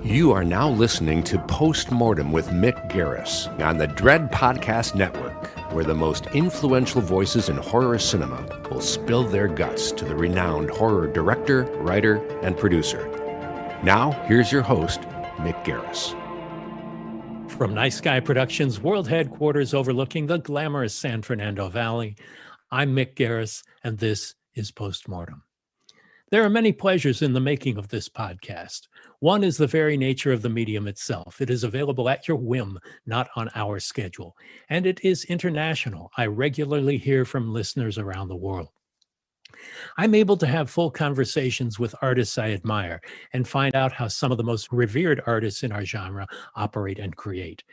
You are now listening to Post Mortem with Mick Garris on the Dread Podcast Network, where the most influential voices in horror cinema will spill their guts to the renowned horror director, writer, and producer. Now, here's your host, Mick Garris. From Nice Guy Productions, world headquarters overlooking the glamorous San Fernando Valley, I'm Mick Garris, and this is Post Mortem. There are many pleasures in the making of this podcast. One is the very nature of the medium itself. It is available at your whim, not on our schedule. And it is international. I regularly hear from listeners around the world. I'm able to have full conversations with artists I admire and find out how some of the most revered artists in our genre operate and create.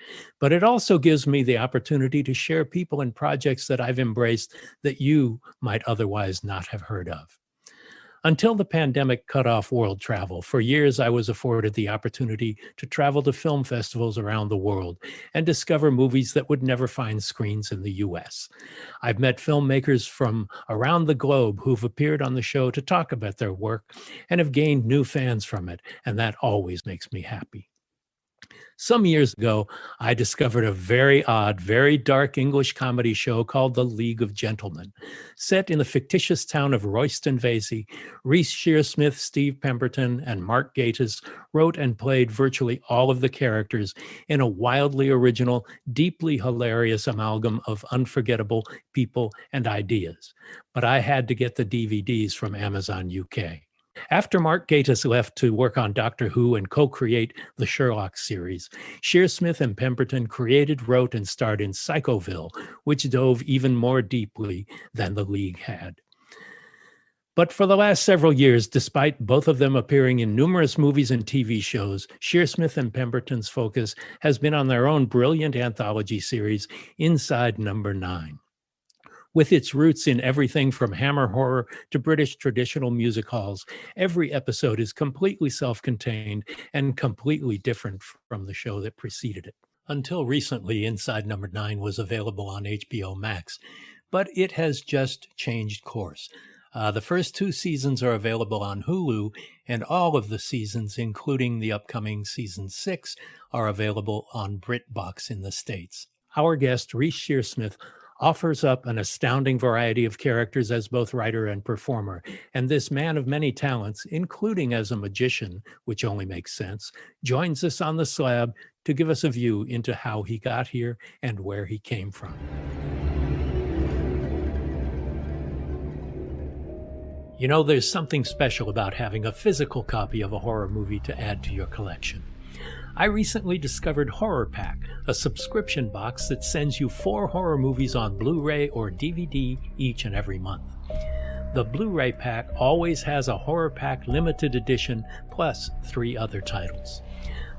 But it also gives me the opportunity to share people and projects that I've embraced that you might otherwise not have heard of. Until the pandemic cut off world travel, for years I was afforded the opportunity to travel to film festivals around the world and discover movies that would never find screens in the U.S. I've met filmmakers from around the globe who've appeared on the show to talk about their work and have gained new fans from it, and that always makes me happy. Some years ago, I discovered a very odd, very dark English comedy show called The League of Gentlemen. Set in the fictitious town of Royston Vasey, Reece Shearsmith, Steve Pemberton, and Mark Gatiss wrote and played virtually all of the characters in a wildly original, deeply hilarious amalgam of unforgettable people and ideas. But I had to get the DVDs from Amazon UK. After Mark Gatiss left to work on Doctor Who and co-create the Sherlock series, Shearsmith and Pemberton created, wrote, and starred in Psychoville, which dove even more deeply than The League had. But for the last several years, despite both of them appearing in numerous movies and TV shows, Shearsmith and Pemberton's focus has been on their own brilliant anthology series, Inside Number 9. With its roots in everything from Hammer horror to British traditional music halls, every episode is completely self-contained and completely different from the show that preceded it. Until recently, Inside Number 9 was available on HBO Max, but it has just changed course. The first 2 seasons are available on Hulu, and all of the seasons, including the upcoming season 6, are available on BritBox in the States. Our guest, Reece Shearsmith, offers up an astounding variety of characters as both writer and performer, and this man of many talents, including as a magician, which only makes sense, joins us on the slab to give us a view into how he got here and where he came from. You know, there's something special about having a physical copy of a horror movie to add to your collection. I recently discovered Horror Pack, a subscription box that sends you 4 horror movies on Blu-ray or DVD each and every month. The Blu-ray pack always has a Horror Pack limited edition plus 3 other titles.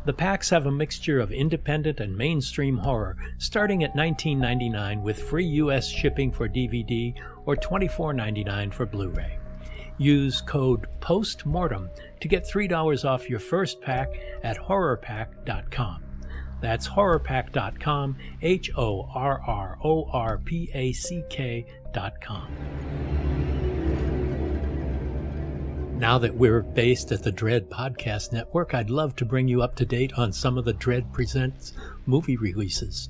The packs have a mixture of independent and mainstream horror, starting at $19.99 with free U.S. shipping for DVD or $24.99 for Blu-ray. Use code POSTMORTEM to get $3 off your first pack at horrorpack.com. That's horrorpack.com, HORRORPACK.com. Now that we're based at the Dread Podcast Network, I'd love to bring you up to date on some of the Dread Presents movie releases.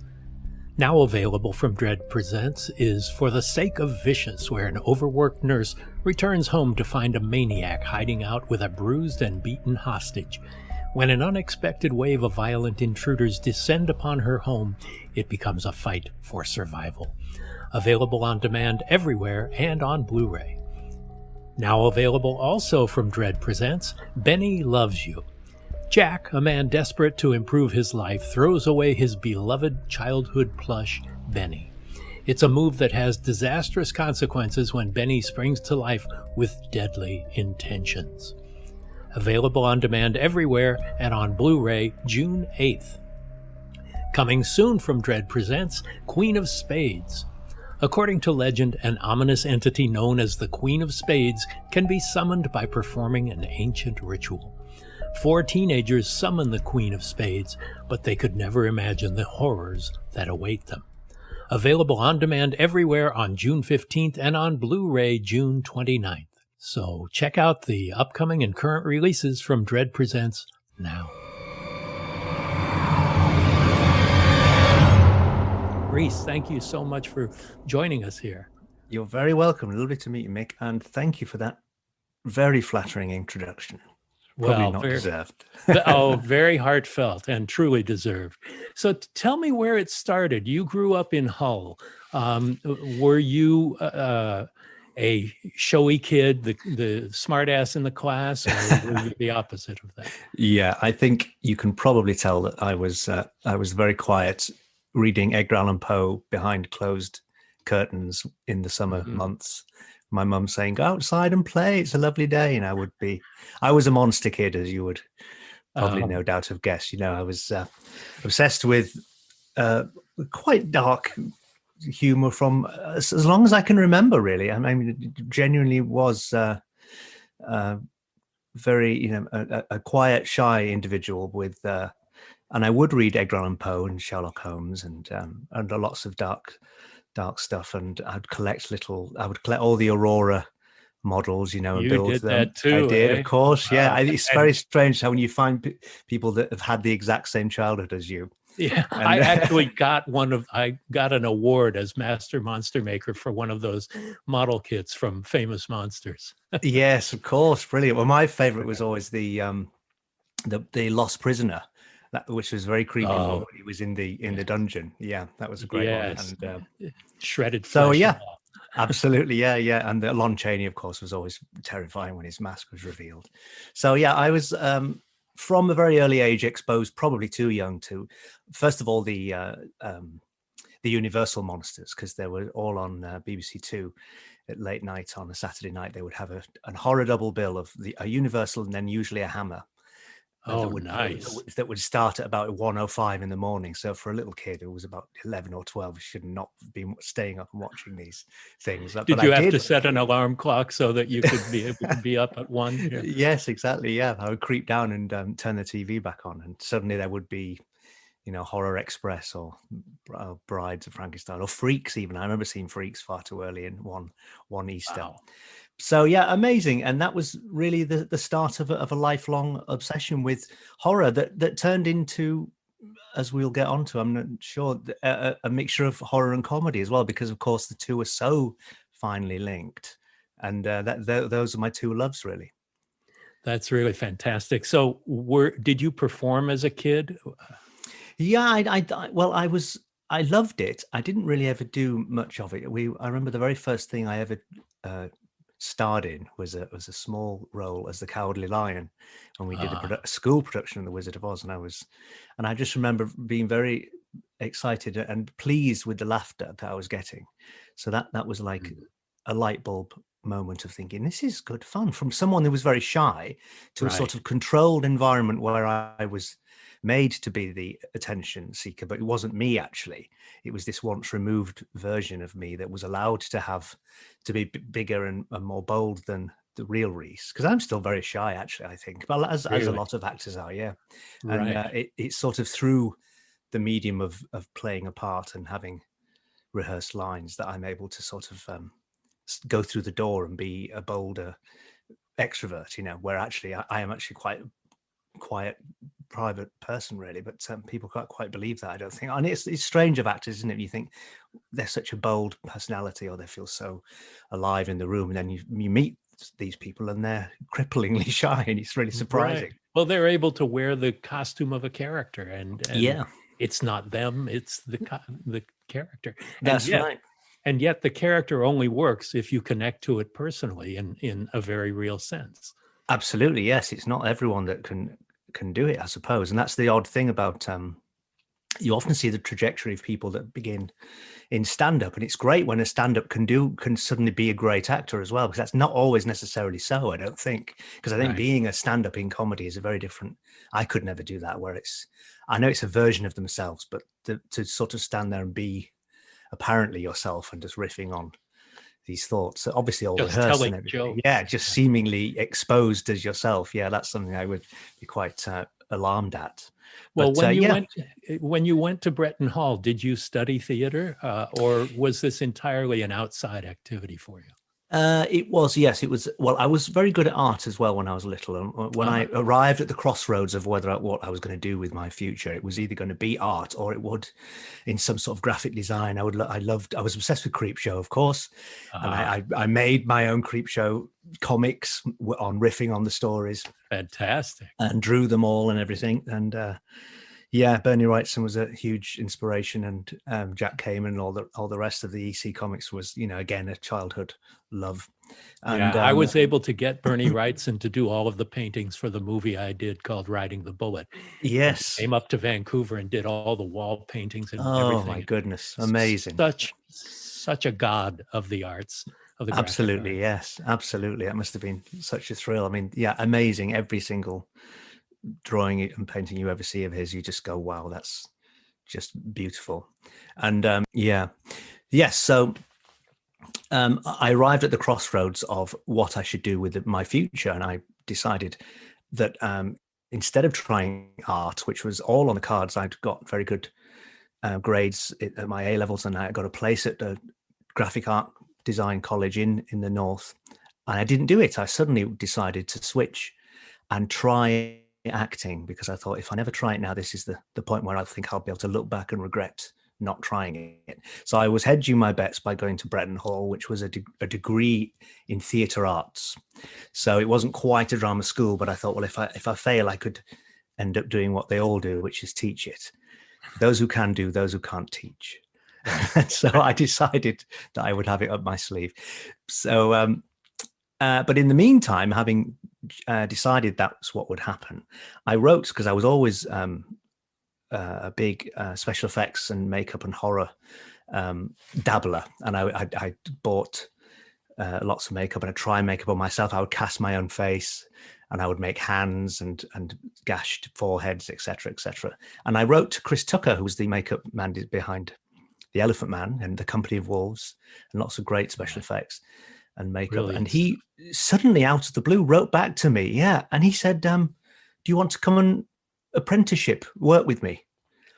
Now available from Dread Presents is For the Sake of Vicious, where an overworked nurse returns home to find a maniac hiding out with a bruised and beaten hostage. When an unexpected wave of violent intruders descend upon her home, it becomes a fight for survival. Available on demand everywhere and on Blu-ray. Now available also from Dread Presents, Benny Loves You. Jack, a man desperate to improve his life, throws away his beloved childhood plush, Benny. It's a move that has disastrous consequences when Benny springs to life with deadly intentions. Available on demand everywhere and on Blu-ray June 8th. Coming soon from Dread Presents, Queen of Spades. According to legend, an ominous entity known as the Queen of Spades can be summoned by performing an ancient ritual. 4 teenagers summon the Queen of Spades, but they could never imagine the horrors that await them. Available on demand everywhere on June 15th and on Blu-ray June 29th. So check out the upcoming and current releases from Dread Presents now. Reece, thank you so much for joining us here. You're very welcome. Lovely to meet you, Mick. And thank you for that very flattering introduction. Probably not deserved. Very heartfelt and truly deserved. So tell me where it started. You grew up in Hull. Were you a showy kid, the smart ass in the class, or were you the opposite of that? Yeah, I think you can probably tell that I was very quiet, reading Edgar Allan Poe behind closed curtains in the summer months. My mum saying, "Go outside and play. It's a lovely day." And I was a monster kid, as you would probably no doubt have guessed. I was obsessed with quite dark humor from as long as I can remember, really. I mean, it genuinely was very, a quiet, shy individual with, and I would read Edgar Allan Poe and Sherlock Holmes and lots of dark stuff. And I would collect all the Aurora models, and build did them. That too, I did, eh? of course. Yeah. It's very strange how when you find people that have had the exact same childhood as you. Yeah, I actually got an award as Master Monster Maker for one of those model kits from Famous Monsters. Yes, of course. Brilliant. Well, my favorite was always the Lost Prisoner, which was very creepy when he was in the dungeon. Yeah, that was a great one. And shredded flesh. So yeah, absolutely. Yeah. And the Lon Chaney, of course, was always terrifying when his mask was revealed. So yeah, I was from a very early age exposed, probably too young, to first of all the Universal monsters, because they were all on BBC Two at late night on a Saturday night. They would have a horror double bill of a Universal and then usually a Hammer. Nice. That would start at about 1:05 in the morning. So for a little kid who was about 11 or 12, should not be staying up and watching these things. Did you have to set an alarm clock so that you could be able to be up at 1? Yeah. Yes, exactly. Yeah, I would creep down and turn the TV back on, and suddenly there would be, Horror Express or Brides of Frankenstein or Freaks. Even I remember seeing Freaks far too early in one Easter. Wow. So yeah, amazing. And that was really the start of a lifelong obsession with horror that turned into, as we'll get onto, I'm not sure, a mixture of horror and comedy as well, because of course the two are so finely linked. And those are my two loves, really. That's really fantastic. So did you perform as a kid? Yeah, I loved it. I didn't really ever do much of it. I remember the very first thing I ever starred in was a small role as the Cowardly Lion, and we did a school production of The Wizard of Oz, and I just remember being very excited and pleased with the laughter that I was getting. So that was like a light bulb moment of thinking, this is good fun, from someone who was very shy to a sort of controlled environment where I was made to be the attention seeker, but it wasn't me actually. It was this once removed version of me that was allowed to be bigger and more bold than the real Reece, because I'm still very shy actually, I think, but as a lot of actors are. Yeah. And it's sort of through the medium of playing a part and having rehearsed lines that I'm able to sort of go through the door and be a bolder extrovert, where actually I am actually quite quiet, private person, really. But people can't quite believe that, I don't think. And it's strange of actors, isn't it? You think they're such a bold personality, or they feel so alive in the room, and then you meet these people and they're cripplingly shy, and it's really surprising. Right. Well, they're able to wear the costume of a character, and yeah, it's not them, it's the character. That's right. And yet the character only works if you connect to it personally in a very real sense. Absolutely, yes. It's not everyone that can do it, I suppose. And that's the odd thing about you often see the trajectory of people that begin in stand-up, and it's great when a stand-up can suddenly be a great actor as well, because that's not always necessarily so, I don't think. Because I think being a stand-up in comedy is a very different, I could never do that, where I know it's a version of themselves, but to sort of stand there and be apparently yourself and just riffing on these thoughts, obviously all rehearsed and everything. Yeah, just seemingly exposed as yourself. Yeah, that's something I would be quite alarmed at. Well, but, when you went to Bretton Hall, did you study theater, or was this entirely an outside activity for you? It was, yes, it was. Well, I was very good at art as well when I was little. And when I arrived at the crossroads of what I was going to do with my future, it was either going to be art or it would in some sort of graphic design. I was obsessed with Creepshow, of course. And I made my own Creepshow comics on riffing on the stories. Fantastic. And drew them all and everything. And yeah, Bernie Wrightson was a huge inspiration, and Jack Kamen and all the rest of the EC comics was, again, a childhood love. And I was able to get Bernie Wrightson to do all of the paintings for the movie I did called Riding the Bullet. Yes. Came up to Vancouver and did all the wall paintings and everything. Oh my goodness, amazing! Such a god of the arts. Of the absolutely, yes, absolutely. That must have been such a thrill. I mean, yeah, amazing. Every single drawing and painting you ever see of his, you just go, wow, that's just beautiful. And so I arrived at the crossroads of what I should do with my future, and I decided that instead of trying art, which was all on the cards, I'd got very good grades at my A levels, and I got a place at the graphic art design college in the north, and I didn't do it. I suddenly decided to switch and try acting, because I thought, if I never try it now, this is the point where I think I'll be able to look back and regret not trying it. So I was hedging my bets by going to Bretton Hall, which was a degree in theatre arts. So it wasn't quite a drama school, but I thought, well, if I fail, I could end up doing what they all do, which is teach it. Those who can do, those who can't teach. So I decided that I would have it up my sleeve. So but in the meantime, having decided that's what would happen, I wrote, because I was always a big special effects and makeup and horror dabbler, and I bought lots of makeup, and I'd try makeup on myself. I would cast my own face, and I would make hands and gashed foreheads, etc., etc. And I wrote to Chris Tucker, who was the makeup man behind The Elephant Man and The Company of Wolves, and lots of great special effects and makeup. Brilliant. And he suddenly, out of the blue, wrote back to me, and he said, do you want to come and apprenticeship work with me?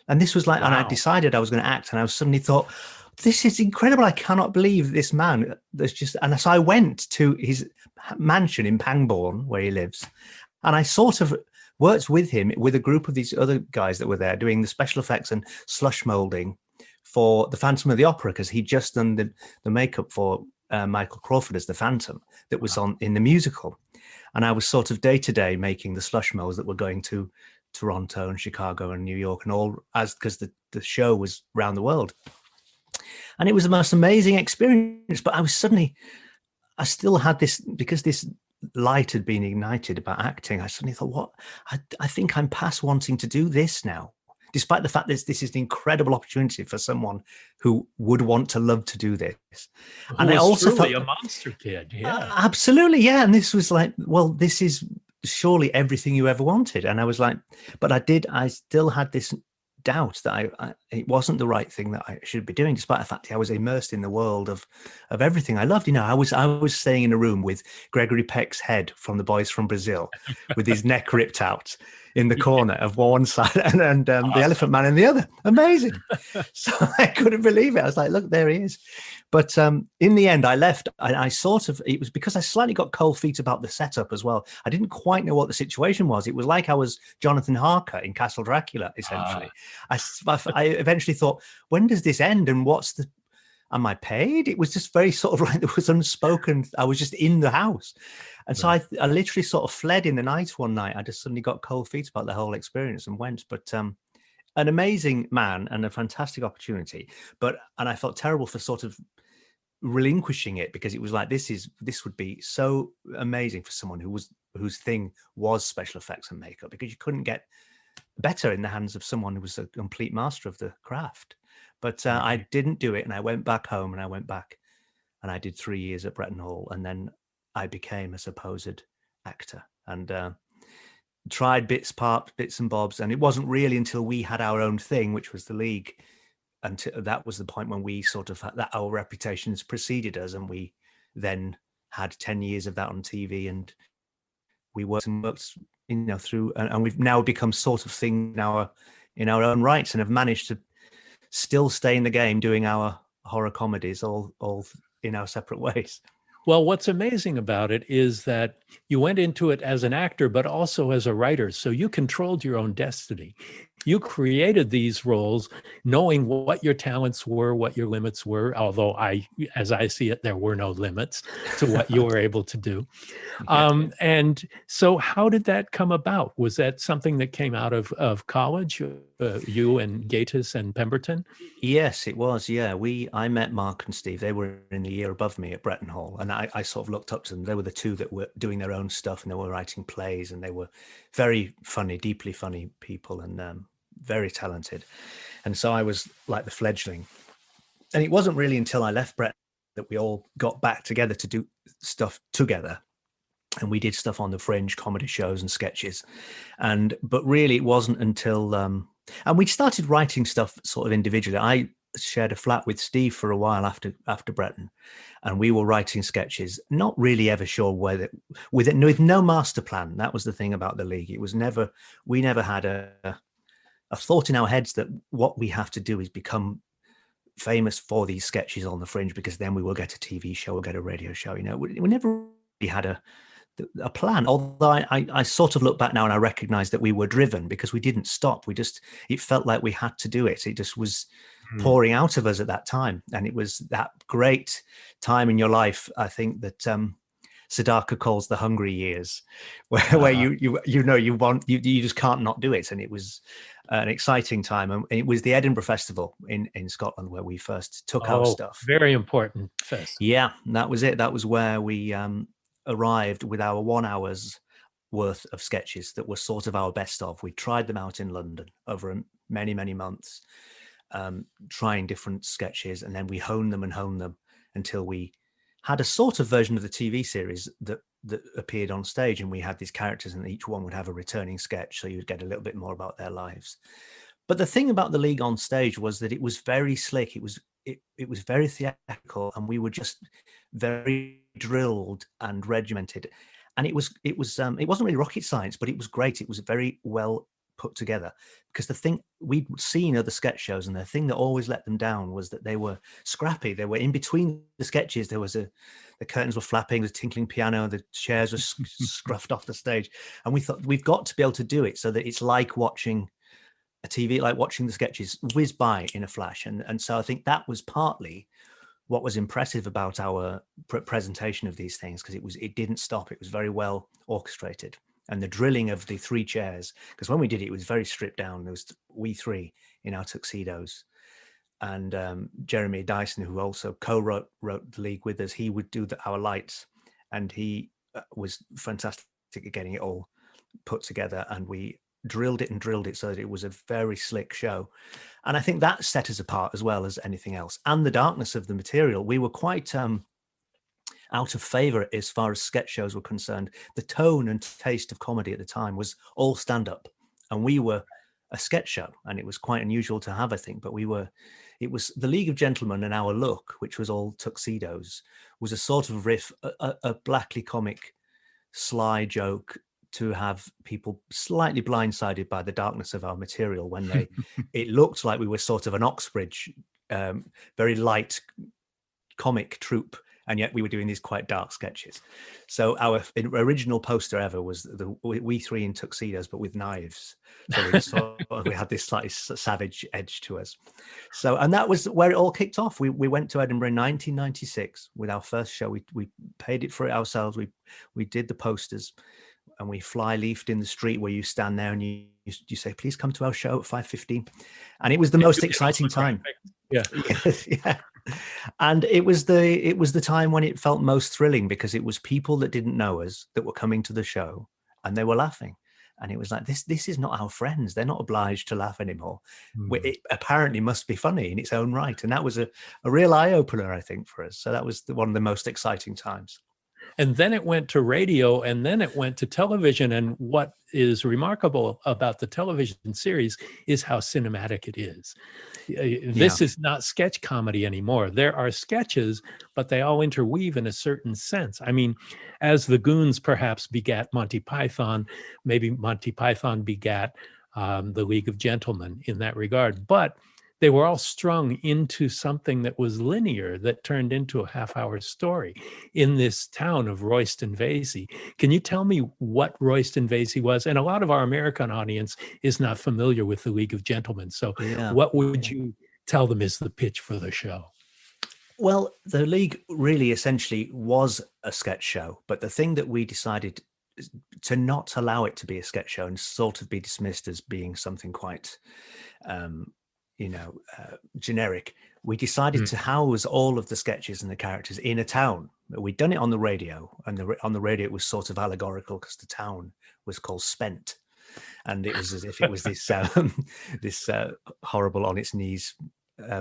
And this was like, wow. And I decided I was going to act, and I suddenly thought, this is incredible. I cannot believe this man. There's just, and so I went to his mansion in Pangbourne, where he lives, and I sort of worked with him, with a group of these other guys that were there doing the special effects and slush molding for the Phantom of the Opera, because he'd just done the makeup for Michael Crawford as the Phantom that was on in the musical. And I was sort of day to day making the slush molds that were going to Toronto and Chicago and New York and all, because the show was around the world. And it was the most amazing experience. But I still had this, because this light had been ignited about acting. I suddenly thought, what? I think I'm past wanting to do this now, despite the fact that this is an incredible opportunity for someone who would want to love to do this. And I also felt a monster kid. Yeah, absolutely. Yeah. And this was like, well, this is surely everything you ever wanted. And I was like, but I still had this doubt that it wasn't the right thing that I should be doing, despite the fact that I was immersed in the world of everything I loved. I was staying in a room with Gregory Peck's head from The Boys from Brazil, with his neck ripped out in the corner of one side, and awesome. The Elephant Man in the other. Amazing. So I couldn't believe it. I was like, look, there he is. But in the end, I left. It was because I slightly got cold feet about the setup as well. I didn't quite know what the situation was. It was like I was Jonathan Harker in Castle Dracula, essentially. I eventually thought, when does this end? And am I paid? It was just very sort of like, there was unspoken. I was just in the house. And so I literally sort of fled in the night one night. I just suddenly got cold feet about the whole experience and went. But an amazing man and a fantastic opportunity. And I felt terrible for sort of relinquishing it, because it was like, this would be so amazing for someone whose thing was special effects and makeup, because you couldn't get better in the hands of someone who was a complete master of the craft. But I didn't do it, and I went back home, and I did 3 years at Bretton Hall, and then I became a supposed actor, and tried bits and bobs. And it wasn't really until we had our own thing, which was the League, until that was the point when we sort of had that our reputations preceded us, and we then had 10 years of that on TV, and we worked through, and we've now become sort of thing in our own rights, and have managed to still stay in the game doing our horror comedies all in our separate ways. Well, what's amazing about it is that you went into it as an actor, but also as a writer. So you controlled your own destiny. You created these roles knowing what your talents were, what your limits were, although as I see it, there were no limits to what you were able to do. And so how did that come about? Was that something that came out of college, you and Gatiss and Pemberton? Yes, it was. Yeah, I met Mark and Steve. They were in the year above me at Bretton Hall, and I sort of looked up to them. They were the two that were doing their own stuff, and they were writing plays, and they were very funny, deeply funny people, and very talented. And so I was like the fledgling. And it wasn't really until I left Bretton that we all got back together to do stuff together. And we did stuff on the Fringe, comedy shows and sketches. But really it wasn't until, and we started writing stuff sort of individually. I shared a flat with Steve for a while after Bretton, and we were writing sketches, not really ever sure with no master plan. That was the thing about the League. It was we never had a thought in our heads that what we have to do is become famous for these sketches on the Fringe, because then we will get a TV show or get a radio show. You know, we never really had a plan. Although I sort of look back now and I recognize that we were driven because we didn't stop. It felt like we had to do it. It just was pouring out of us at that time. And it was that great time in your life, I think, that Siddhartha calls the hungry years, where you just can't not do it. And it was an exciting time. And it was the Edinburgh Festival in Scotland where we first took our stuff. Very important festival. Yeah, that was it. That was where we arrived with our 1 hour's worth of sketches that were sort of our best of. We tried them out in London over many, many months, trying different sketches, and then we honed them until we had a sort of version of the TV series that appeared on stage, and we had these characters and each one would have a returning sketch, so you'd get a little bit more about their lives. But the thing about the League on stage was that it was very slick. It was very theatrical, and we were just very drilled and regimented. And it wasn't really rocket science, but it was great. It was very well put together, because the thing we'd seen other sketch shows, and the thing that always let them down was that they were scrappy. They were in between the sketches. There was the curtains were flapping, the tinkling piano, the chairs were scruffed off the stage. And we thought, we've got to be able to do it so that it's like watching a TV, like watching the sketches whiz by in a flash. And so I think that was partly what was impressive about our presentation of these things, because it didn't stop. It was very well orchestrated. And the drilling of the three chairs, because when we did it, it was very stripped down. There was we three in our tuxedos, and Jeremy Dyson, who also co-wrote the League with us, he would do our lights, and he was fantastic at getting it all put together. And we drilled it so that it was a very slick show. And I think that set us apart as well as anything else. And the darkness of the material, we were quite out of favor as far as sketch shows were concerned. The tone and taste of comedy at the time was all stand-up, and we were a sketch show, and it was quite unusual to have, I think. But it was the League of Gentlemen, and our look, which was all tuxedos, was a sort of riff, a blackly comic sly joke to have people slightly blindsided by the darkness of our material when it looked like we were sort of an Oxbridge, very light comic troupe, and yet we were doing these quite dark sketches. So our original poster ever was we three in tuxedos, but with knives. So we had this slightly savage edge to us. So, and that was where it all kicked off. We went to Edinburgh in 1996 with our first show. We paid it for it ourselves. We did the posters, and we fly-leafed in the street where you stand there and you say, please come to our show at 5:15. And it was the most exciting time. Yeah. Yeah. And it was the time when it felt most thrilling, because it was people that didn't know us that were coming to the show, and they were laughing. And it was like, this is not our friends. They're not obliged to laugh anymore. It apparently must be funny in its own right. And that was a real eye-opener, I think, for us. So that was one of the most exciting times. And then it went to radio, and then it went to television. And what is remarkable about the television series is how cinematic it is. This is not sketch comedy anymore. There are sketches, but they all interweave in a certain sense. I mean, as the Goons perhaps begat Monty Python, maybe Monty Python begat the League of Gentlemen in that regard. But they were all strung into something that was linear, that turned into a half-hour story in this town of Royston Vasey. Can you tell me what Royston Vasey was? And a lot of our American audience is not familiar with the League of Gentlemen. So what would you tell them is the pitch for the show? Well, the League really essentially was a sketch show, but the thing that we decided to not allow it to be a sketch show and sort of be dismissed as being something quite, generic, we decided to house all of the sketches and the characters in a town. We'd done it on the radio, and on the radio it was sort of allegorical because the town was called Spent, and it was as if it was this this horrible on its knees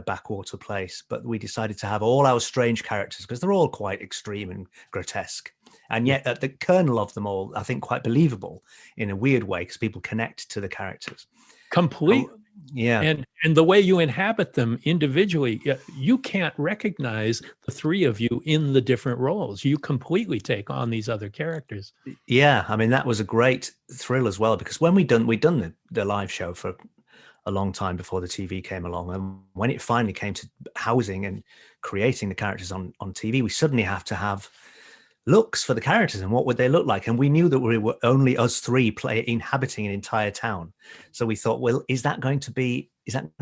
backwater place. But we decided to have all our strange characters because they're all quite extreme and grotesque, and yet at the kernel of them all, I think, quite believable in a weird way because people connect to the characters completely. Yeah. And the way you inhabit them individually, you can't recognize the three of you in the different roles. You completely take on these other characters. Yeah, I mean, that was a great thrill as well, because when we'd done the live show for a long time before the TV came along, and when it finally came to housing and creating the characters on TV, we suddenly have to have looks for the characters and what would they look like. And we knew that we were only us three inhabiting an entire town. So we thought, well, is that going to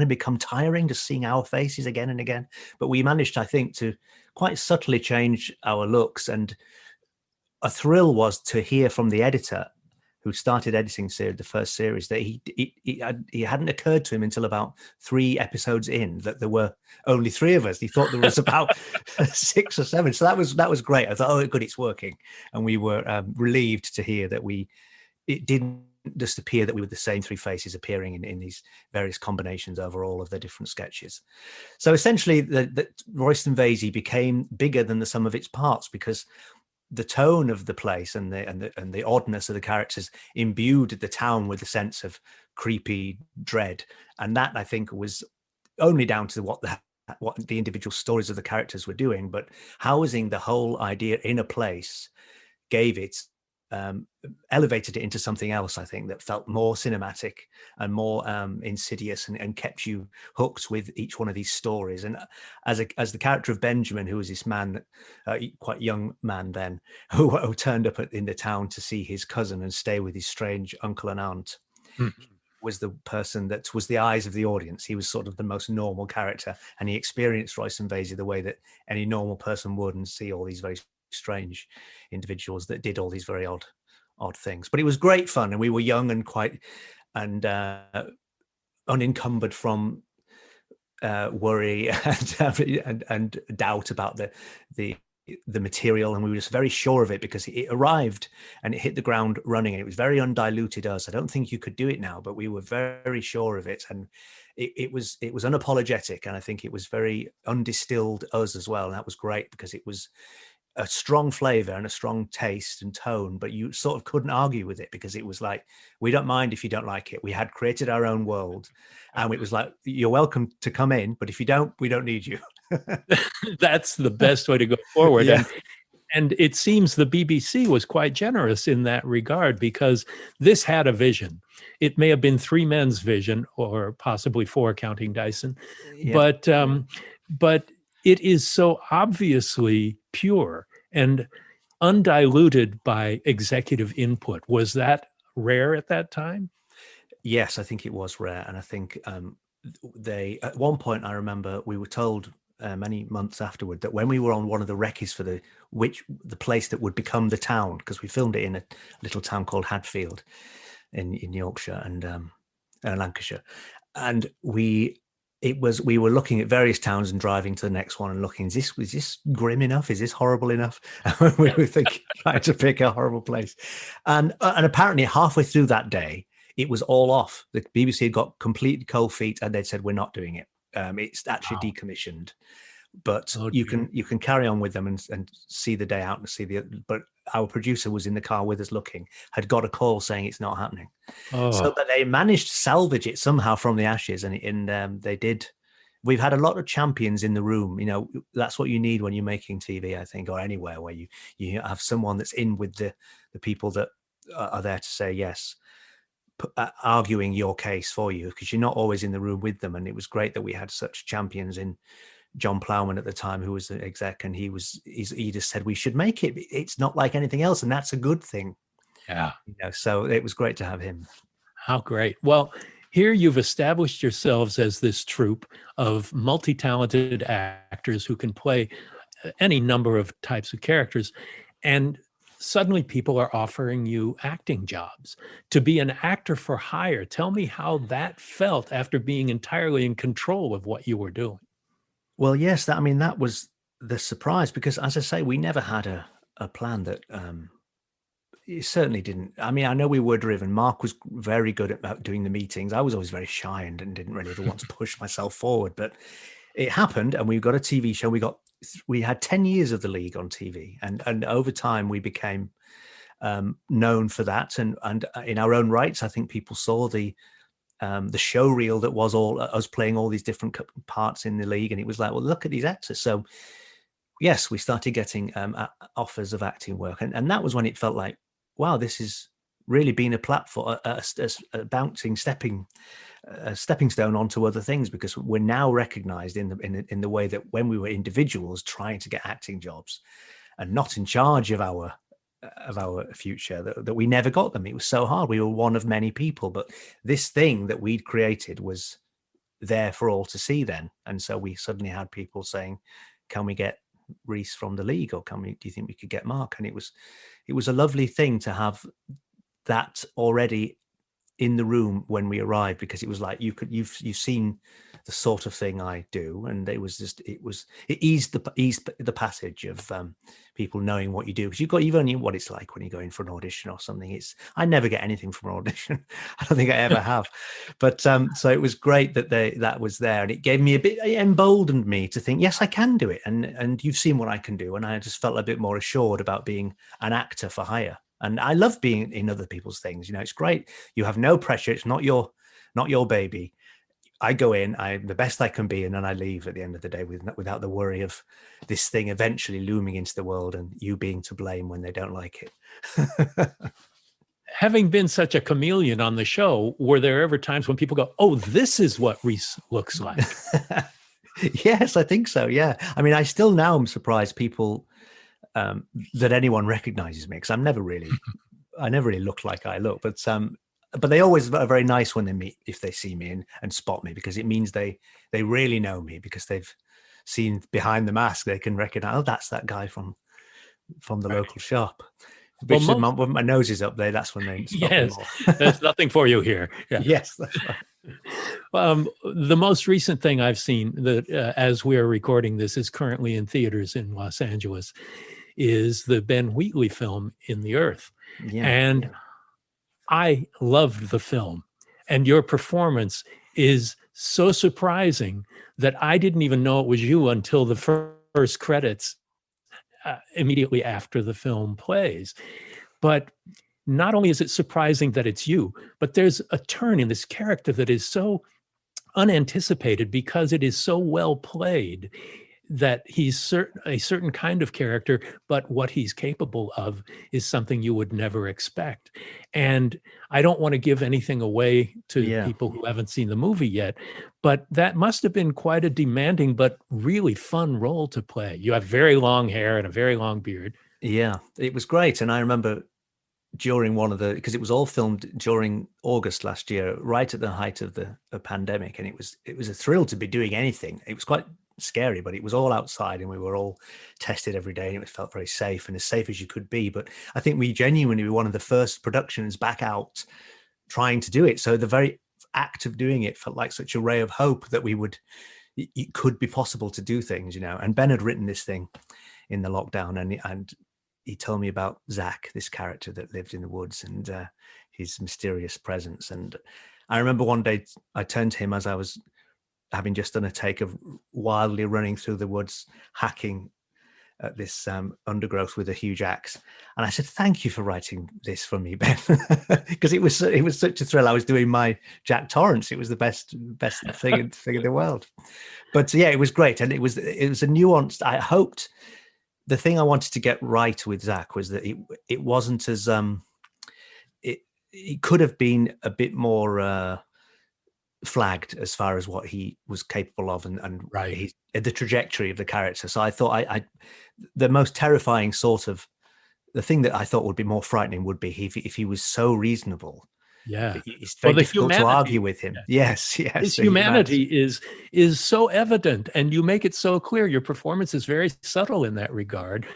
become tiring, just seeing our faces again and again? But we managed, I think, to quite subtly change our looks. And a thrill was to hear from the editor who started editing the first series that he hadn't occurred to him until about 3 episodes in that there were only 3 of us. He thought there was about 6 or 7. So that was great. I thought, oh, good, it's working. And we were relieved to hear that it didn't just appear that we were the same 3 faces appearing in these various combinations over all of the different sketches. So essentially, the Royston Vasey became bigger than the sum of its parts, because the tone of the place and the oddness of the characters imbued the town with a sense of creepy dread, and that, I think, was only down to what the individual stories of the characters were doing. But housing the whole idea in a place gave it, elevated it into something else, I think, that felt more cinematic and more insidious, and kept you hooked with each one of these stories. And as the character of Benjamin, who was this man, quite young man then, who turned up in the town to see his cousin and stay with his strange uncle and aunt, was the person that was the eyes of the audience. He was sort of the most normal character, and he experienced Royston Vasey the way that any normal person would, and see all these very strange individuals that did all these very odd things. But it was great fun, and we were young and quite unencumbered from worry and doubt about the material, and we were just very sure of it because it arrived and it hit the ground running, and it was very undiluted us. I don't think you could do it now, but we were very sure of it, and it was unapologetic, and I think it was very undistilled us as well, and that was great because it was a strong flavor and a strong taste and tone, but you sort of couldn't argue with it because it was like, we don't mind if you don't like it. We had created our own world, and it was like, you're welcome to come in, but if you don't, we don't need you. That's the best way to go forward. Yeah. And it seems the BBC was quite generous in that regard, because this had a vision. It may have been 3 men's vision, or possibly 4 counting Dyson, Yeah. but it is so obviously pure and undiluted by executive input. Was that rare at that time? Yes, I think it was rare. And I think at one point, I remember we were told many months afterward that when we were on one of the recce's for the place that would become the town, because we filmed it in a little town called Hadfield in Yorkshire and Lancashire, and we were looking at various towns and driving to the next one and looking, is this grim enough? Is this horrible enough? And we were trying to pick a horrible place. And apparently halfway through that day, it was all off. The BBC had got complete cold feet, and they'd said, we're not doing it. It's actually decommissioned, but you can carry on with them and see the day out and see but our producer was in the car with us looking, had got a call saying it's not happening. So but they managed to salvage it somehow from the ashes, and they did. We've had a lot of champions in the room. You know, that's what you need when you're making TV, I think, or anywhere where you have someone that's in with the people that are there to say yes. arguing your case for you, because you're not always in the room with them. And it was great that we had such champions in John Plowman at the time, who was the exec, and he just said we should make it. It's not like anything else, and that's a good thing. Yeah. So it was great to have him. How great. Well, here you've established yourselves as this troupe of multi-talented actors who can play any number of types of characters. And suddenly people are offering you acting jobs to be an actor for hire. Tell me how that felt after being entirely in control of what you were doing. Well, yes, that was the surprise, because, as I say, we never had a plan that it certainly didn't. I know we were driven. Mark was very good at doing the meetings. I was always very shy and didn't really ever want to push myself forward, but it happened, and we got a TV show. We had 10 years of the league on TV, and over time we became known for that. And in our own rights, I think people saw the show reel that was all us playing all these different parts in the league, and it was like, well, look at these actors. So yes, we started getting offers of acting work, and that was when it felt like, wow, this is really been a platform, a stepping stone onto other things, because we're now recognized in the way that when we were individuals trying to get acting jobs and not in charge of our future, that we never got them. It was so hard. We were one of many people, but this thing that we'd created was there for all to see then. And so we suddenly had people saying, can we get Reece from the league, or do you think we could get Mark? And it was a lovely thing to have that already in the room when we arrived, because it was like you've seen the sort of thing I do, and it eased the passage of people knowing what you do, because you've only what it's like when you go in for an audition or something. I never get anything from an audition. I don't think I ever have, but so it was great that that was there, and it emboldened me to think, yes, I can do it, and you've seen what I can do, and I just felt a bit more assured about being an actor for hire. And I love being in other people's things. It's great. You have no pressure. It's not your baby. I go in, I'm the best I can be, and then I leave at the end of the day without the worry of this thing eventually looming into the world and you being to blame when they don't like it. Having been such a chameleon on the show, were there ever times when people go, oh, this is what Reece looks like? Yes, I think so. Yeah. I still now am surprised people that anyone recognizes me, because I never really look like I look, but they always are very nice when they meet, if they see me and spot me, because it means they really know me, because they've seen behind the mask. They can recognize, oh, that's that guy from the local shop. Which when my nose is up there, that's when they spot yes, me. There's nothing for you here. Yeah. Yes, that's right. The most recent thing I've seen that as we are recording this is currently in theaters in Los Angeles is the Ben Wheatley film In the Earth. Yeah, and I loved the film, and your performance is so surprising that I didn't even know it was you until the first credits immediately after the film plays. But not only is it surprising that it's you, but there's a turn in this character that is so unanticipated, because it is so well played, that he's a certain kind of character, but what he's capable of is something you would never expect. And I don't want to give anything away to people who haven't seen the movie yet, but that must have been quite a demanding but really fun role to play. You have very long hair and a very long beard. Yeah, it was great. And I remember during because it was all filmed during August last year, right at the height of the pandemic, and it was a thrill to be doing anything. It was quite scary, but it was all outside, and we were all tested every day, and it felt very safe, and as safe as you could be. But I think we genuinely were one of the first productions back out trying to do it. So the very act of doing it felt like such a ray of hope that it could be possible to do things, And Ben had written this thing in the lockdown, and he told me about Zach, this character that lived in the woods, and his mysterious presence. And I remember one day I turned to him as I was having just done a take of wildly running through the woods, hacking at this undergrowth with a huge axe. And I said, thank you for writing this for me, Ben, because it was such a thrill. I was doing my Jack Torrance. It was the best thing in the world. But yeah, it was great. And it was a nuanced, I hoped, the thing I wanted to get right with Zach was that it wasn't as, he could have been a bit more flagged as far as what he was capable of, and Right. the trajectory of the character. So I thought the most terrifying sort of, the thing that I thought would be more frightening would be if he was so reasonable. Yeah. It's Well, very the difficult to humanity. argue with him. Yes, yes. His So humanity is so evident, and you make it so clear. Your performance is very subtle in that regard,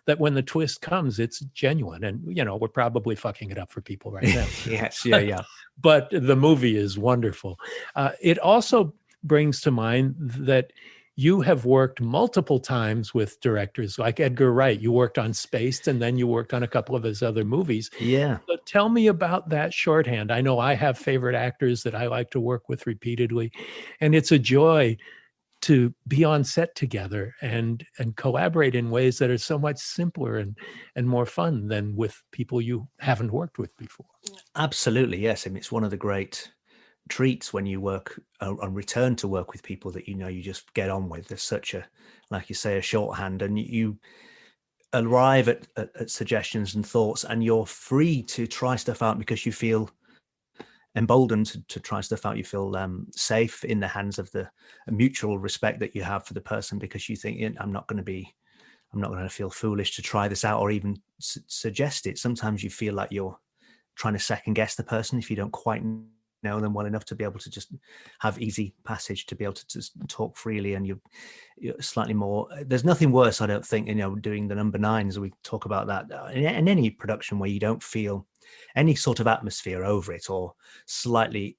that when the twist comes, it's genuine. And we're probably fucking it up for people right now. Yes, yeah. But the movie is wonderful. It also brings to mind that you have worked multiple times with directors like Edgar Wright. You worked on Spaced, and then you worked on a couple of his other movies. Yeah. So tell me about that shorthand. I know I have favorite actors that I like to work with repeatedly, and it's a joy to be on set together and collaborate in ways that are so much simpler and more fun than with people you haven't worked with before. Absolutely, yes. I mean, it's one of the great treats when you work on return to work with people that you just get on with. There's such a, like you say, a shorthand, and you arrive at suggestions and thoughts, and you're free to try stuff out because you feel emboldened to try stuff out. You feel safe in the hands of the mutual respect that you have for the person, because you think, I'm not going to feel foolish to try this out or even suggest it. Sometimes you feel like you're trying to second guess the person if you don't quite know them well enough to be able to just have easy passage, to be able to just talk freely, and you're slightly more. There's nothing worse, I don't think, doing the number nines. We talk about that in any production where you don't feel any sort of atmosphere over it, or slightly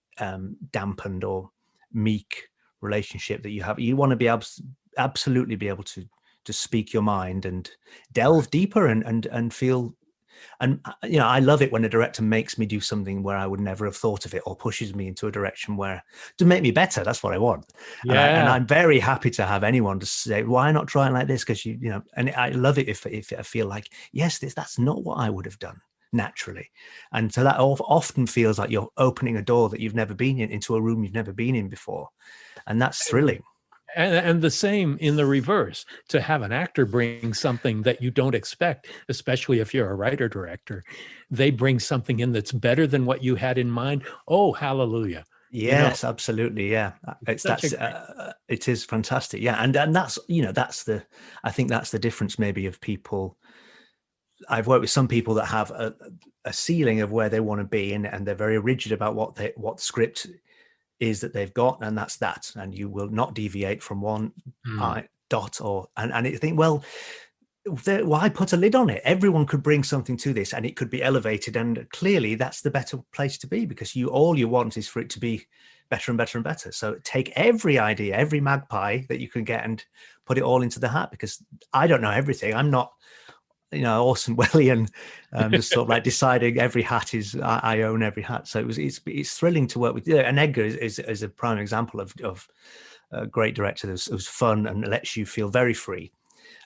dampened or meek relationship that you have. You want to be absolutely be able to speak your mind and delve deeper and feel. And I love it when a director makes me do something where I would never have thought of it, or pushes me into a direction where to make me better. That's what I want. Yeah. And I'm very happy to have anyone to say, why not try it like this? Because and I love it if I feel like, yes, that's not what I would have done naturally. And so that often feels like you're opening a door that you've never been in, into a room you've never been in before. And that's thrilling. And the same in the reverse, to have an actor bring something that you don't expect, especially if you're a writer director. They bring something in that's better than what you had in mind. Oh, hallelujah. Yes, absolutely. Yeah. It is fantastic. Yeah. And that's, I think that's the difference maybe of people. I've worked with some people that have a ceiling of where they want to be, and they're very rigid about what script is that they've got, and that's that, and you will not deviate from one dot and I think, well, why put a lid on it? Everyone could bring something to this, and it could be elevated, and clearly that's the better place to be, because all you want is for it to be better and better and better. So take every idea, every magpie that you can get, and put it all into the hat, because I don't know everything. I'm not Orson Welles, just sort of like deciding every hat is I own every hat. So it's thrilling to work with. And Edgar is a prime example of a great director who's fun and lets you feel very free.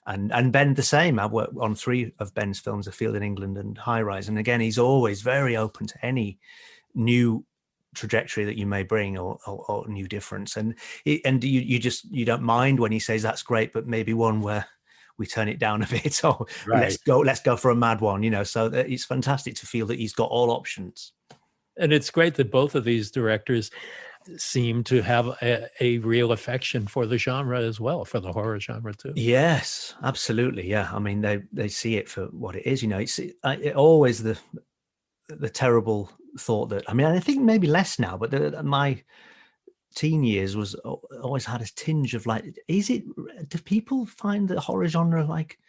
And Ben the same. I've worked on 3 of Ben's films, A Field in England and High Rise. And again, he's always very open to any new trajectory that you may bring, or new difference. And you don't mind when he says that's great, but maybe one where we turn it down a bit, or right. let's go for a mad one, so it's fantastic to feel that he's got all options. And it's great that both of these directors seem to have a real affection for the genre as well, for the horror genre too. Yes, absolutely. Yeah. I mean, they see it for what it is, it always the terrible thought that, I mean, I think maybe less now, but my teen years was always had a tinge of like, do people find the horror genre like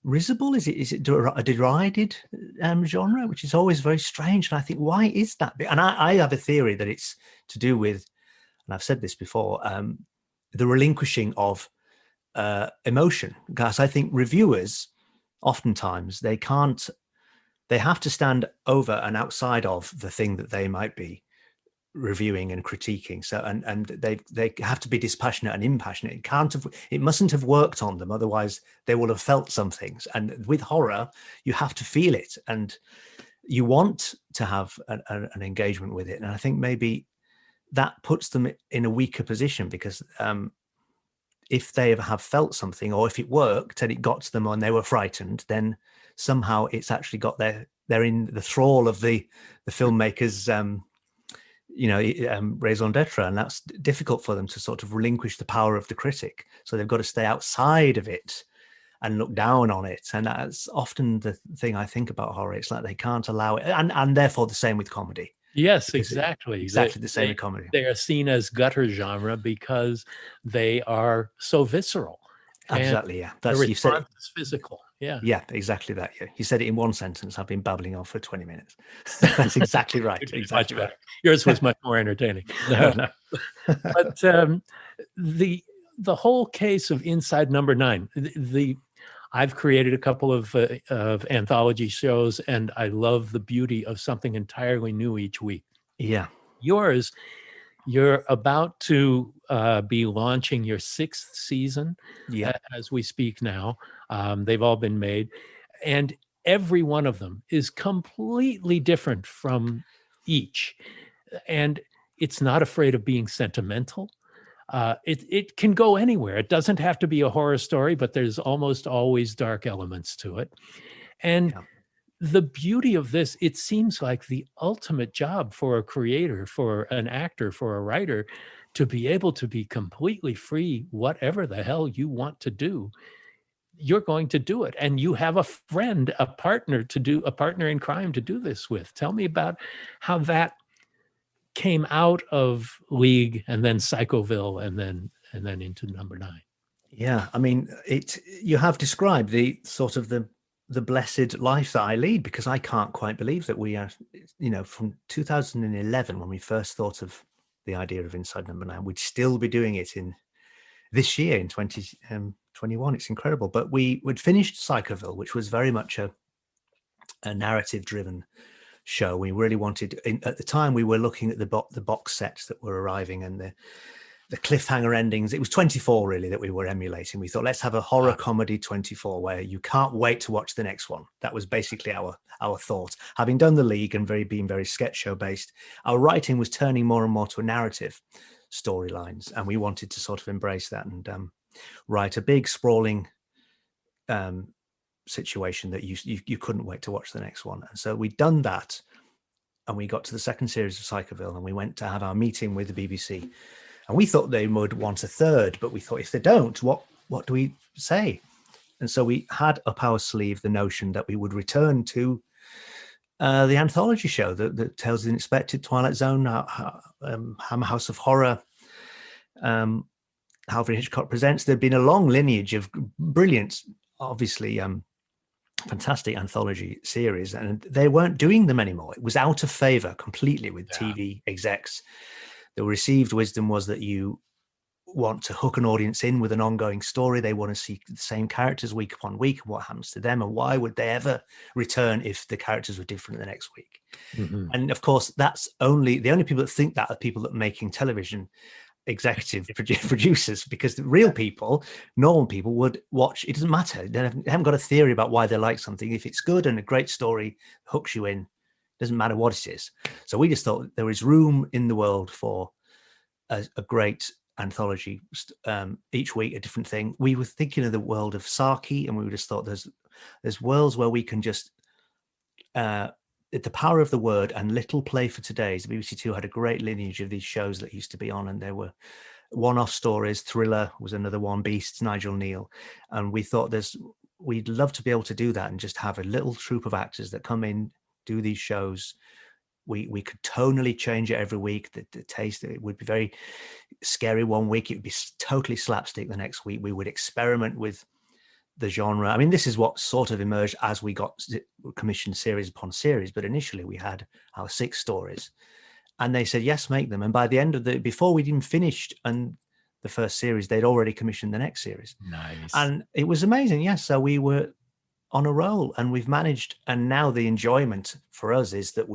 risible? Is it a derided genre, which is always very strange? And I think, why is that? And I have a theory that it's to do with, and I've said this before, the relinquishing of emotion. Because I think reviewers oftentimes they have to stand over and outside of the thing that they might be reviewing and critiquing. So and they have to be dispassionate and impassionate. It mustn't have worked on them, otherwise they will have felt some things. And with horror, you have to feel it, and you want to have an engagement with it. And I think maybe that puts them in a weaker position, because if they have felt something, or if it worked and it got to them and they were frightened, then somehow it's actually got they're in the thrall of the filmmaker's raison d'etre, and that's difficult for them to sort of relinquish the power of the critic. So they've got to stay outside of it and look down on it. And that's often the thing I think about horror. It's like they can't allow it, and therefore the same with comedy. Yes, exactly. Exactly the same with comedy. They are seen as gutter genre because they are so visceral. Exactly, yeah. The response is physical. Yeah. Yeah, exactly that. Yeah. You said it in one sentence. I've been babbling on for 20 minutes. That's exactly right. Exactly right. Yours was much more entertaining. No. But the whole case of Inside Number 9, I've created a couple of anthology shows, and I love the beauty of something entirely new each week. Yeah. Yours, you're about to be launching your 6th season as we speak now. They've all been made, and every one of them is completely different from each. And it's not afraid of being sentimental. It can go anywhere. It doesn't have to be a horror story, but there's almost always dark elements to it. And the beauty of this, it seems like the ultimate job for a creator, for an actor, for a writer, to be able to be completely free, whatever the hell you want to do, you're going to do it. And you have a friend, a partner in crime to do this with. Tell me about how that came out of League and then Psychoville and then into Number 9. Yeah, I mean, you have described the sort of the blessed life that I lead, because I can't quite believe that we are, from 2011, when we first thought of the idea of Inside Number 9, we'd still be doing it in this year, in 2021. It's incredible. But we'd finished Psychoville, which was very much a narrative-driven show. We really wanted, at the time, we were looking at the box sets that were arriving and the cliffhanger endings. It was 24 really that we were emulating. We thought, let's have a horror comedy 24 where you can't wait to watch the next one. That was basically our thought. Having done the League and being very sketch show based, our writing was turning more and more to a narrative storylines, and we wanted to sort of embrace that and write a big sprawling situation that you couldn't wait to watch the next one. And so we'd done that, and we got to the second series of Psychoville, and we went to have our meeting with the BBC, and we thought they would want a third, but we thought, if they don't, what do we say? And so we had up our sleeve the notion that we would return to the anthology show, the Tales of the Unexpected, Twilight Zone, Hammer House of Horror, Alfred Hitchcock Presents. There'd been a long lineage of brilliant, obviously fantastic anthology series, and they weren't doing them anymore. It was out of favor completely with TV execs. The received wisdom was that you want to hook an audience in with an ongoing story. They want to see the same characters week upon week, and what happens to them, and why would they ever return if the characters were different the next week? Mm-hmm. And of course, that's the only people that think that are people that are making television, executive producers, because the real people, normal people, would watch. It doesn't matter. They haven't got a theory about why they like something. If it's good and a great story hooks you in, doesn't matter what it is. So we just thought there is room in the world for a great anthology, each week a different thing. We were thinking of the world of Saki, and we just thought there's worlds where we can just the power of the word and little play for today's. The BBC Two had a great lineage of these shows that used to be on, and there were one-off stories. Thriller was another one, Beasts, Nigel Neal, and we thought we'd love to be able to do that and just have a little troupe of actors that come in, do these shows. We could tonally change it every week. The taste, it would be very scary one week, it would be totally slapstick the next week. We would experiment with the genre. I mean, this is what sort of emerged as we got commissioned series upon series, but initially we had our 6 stories, and they said, yes, make them. And by the end of before we'd even finished and the first series, they'd already commissioned the next series. Nice. And it was amazing. Yes. So we were on a roll, and we've managed. And now the enjoyment for us is that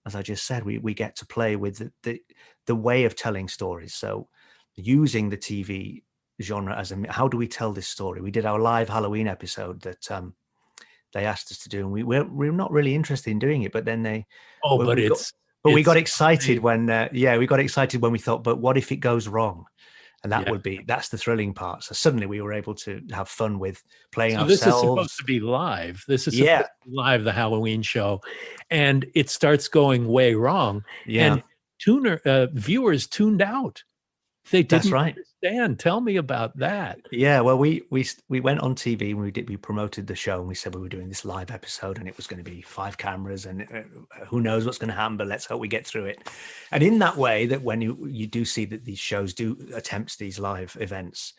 as I just said, we get to play with the way of telling stories. So using the TV genre how do we tell this story? We did our live Halloween episode that they asked us to do, and we're not really interested in doing it, but then we got excited when we got excited when we thought, but what if it goes wrong? And that's the thrilling part. So suddenly we were able to have fun with playing So this is supposed ourselves. to be live. This is Yeah. supposed to be live, the Halloween show, and it starts going way wrong. Yeah. And viewers tuned out. They That's didn't right. understand. Tell me about that. Yeah, well, we went on TV and we promoted the show, and we said we were doing this live episode and it was going to be 5 cameras, and who knows what's going to happen, but let's hope we get through it. And in that way, that when you do see that these shows do attempt these live events,